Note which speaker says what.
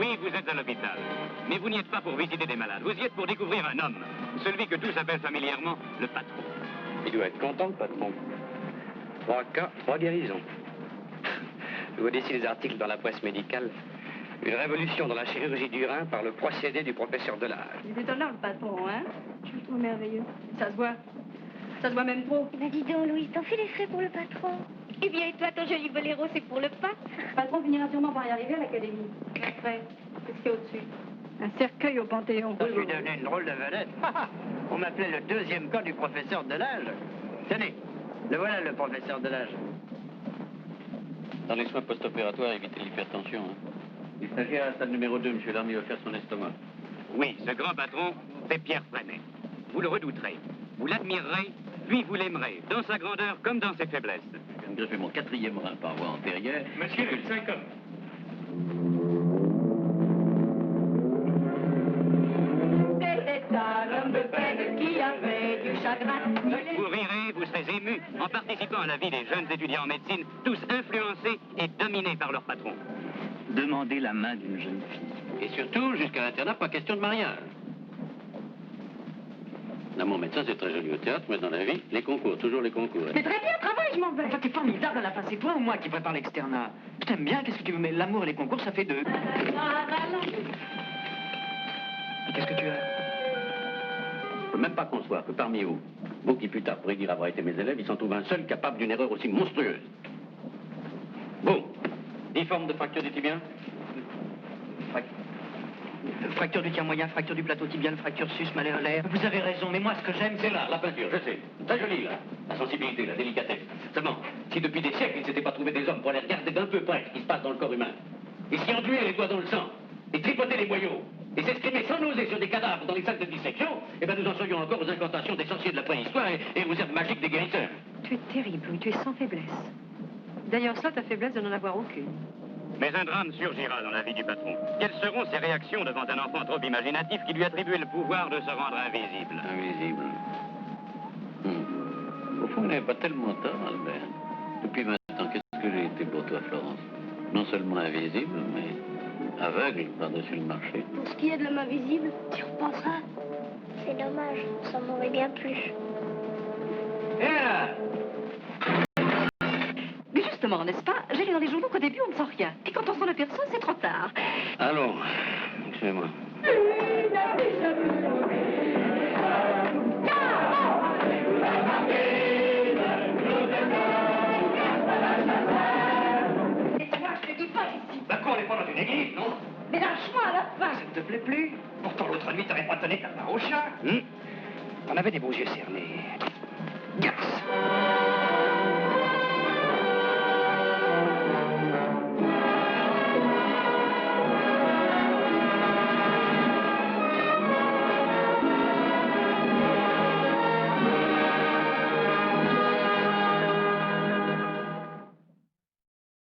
Speaker 1: Oui, vous êtes à l'hôpital. Mais vous n'y êtes pas pour visiter des malades. Vous y êtes pour découvrir un homme. Celui que tous appellent familièrement le patron.
Speaker 2: Il doit être content, le patron. 3 cas, 3 guérisons. Je vois ici les articles dans la presse médicale. Une révolution dans la chirurgie du rein par le procédé du professeur Delage.
Speaker 3: Il est étonnant, le patron, hein? Je le trouve merveilleux. Ça se voit. Ça se voit même trop.
Speaker 4: Ben dis donc, Louise, t'en fais les frais pour le patron. Eh bien, et toi, ton joli boléro, c'est pour le pape.
Speaker 3: Le patron finira sûrement par y arriver à l'académie. Après, qu'est-ce qu'il y a au-dessus? Un cercueil au Panthéon.
Speaker 5: Je suis devenu une drôle de vedette. On m'appelait le 2e cas du professeur Delage. Tenez, le voilà, le professeur Delage.
Speaker 2: Dans les soins post-opératoires, évitez l'hypertension. Il s'agit à la salle numéro 2, monsieur Lamy va faire son estomac.
Speaker 1: Oui, ce grand patron, c'est Pierre Freinet. Vous le redouterez. Vous l'admirerez, puis vous l'aimerez, dans sa grandeur comme dans ses faiblesses.
Speaker 2: Je viens de greffer mon 4e rein par voie antérieure.
Speaker 1: Monsieur, le 5 hommes.
Speaker 3: C'était un homme de peine qui avait du chagrin.
Speaker 1: Vous rirez, vous serez ému en participant à la vie des jeunes étudiants en médecine, tous influencés et dominés par leur patron.
Speaker 5: Demandez la main d'une jeune fille.
Speaker 2: Et surtout, jusqu'à l'internat, pas question de mariage. Là, mon médecin, c'est très joli au théâtre, mais dans la vie, les concours, toujours les concours.
Speaker 3: Mais très bien, travaille, je m'en vais.
Speaker 5: Enfin, t'es formidable à la fin, c'est toi ou moi qui prépare l'externat? Je t'aime bien, qu'est-ce que tu veux? Mais l'amour et les concours, ça fait 2. Qu'est-ce que tu as?
Speaker 2: Je peux même pas concevoir que parmi vous qui plus tard pourrez dire avoir été mes élèves, il s'en trouve un seul capable d'une erreur aussi monstrueuse. Vous, 10 formes de fracture du tibia?
Speaker 5: Fracture du tiers moyen, fracture du plateau tibial, fracture sus malléolaire. Vous avez raison, mais moi, ce que j'aime,
Speaker 2: C'est là, la peinture, je sais. Très joli, là. La sensibilité, la délicatesse. Seulement, si depuis des siècles, il ne s'était pas trouvé des hommes pour aller regarder d'un peu près ce qui se passe dans le corps humain, et s'y engluer les doigts dans le sang, et tripoter les boyaux, et s'exprimer sans nausée sur des cadavres dans les salles de dissection, eh bien, nous en serions encore aux incantations des sorciers de la préhistoire et aux herbes magiques des guérisseurs.
Speaker 3: Tu es terrible, oui, tu es sans faiblesse. D'ailleurs, cela, ta faiblesse de n'en avoir aucune.
Speaker 1: Mais un drame surgira dans la vie du patron. Quelles seront ses réactions devant un enfant trop imaginatif qui lui attribuait le pouvoir de se rendre invisible?
Speaker 2: Invisible. Au fond, il n'avait pas tellement tort, Albert. Depuis 20 ans, qu'est-ce que j'ai été pour toi, Florence? Non seulement invisible, mais aveugle par-dessus le marché.
Speaker 4: Pour ce qui est de l'homme invisible, tu repenseras. C'est dommage, ça m'aurait bien plu.
Speaker 5: Et là!
Speaker 3: Mais justement, n'est-ce pas? J'ai lu dans les journaux qu'au début, on ne sent rien. Et quand on s'en aperçoit, c'est trop tard.
Speaker 2: Allons, excusez-moi.
Speaker 5: D'accord, on n'est pas dans une église, non?
Speaker 3: Mais lâche-moi à la fin.
Speaker 5: Ça ne te plaît plus? Pourtant, l'autre nuit, t'avais pas donné ta part au chat. T'en avais des beaux yeux cernés. Garce!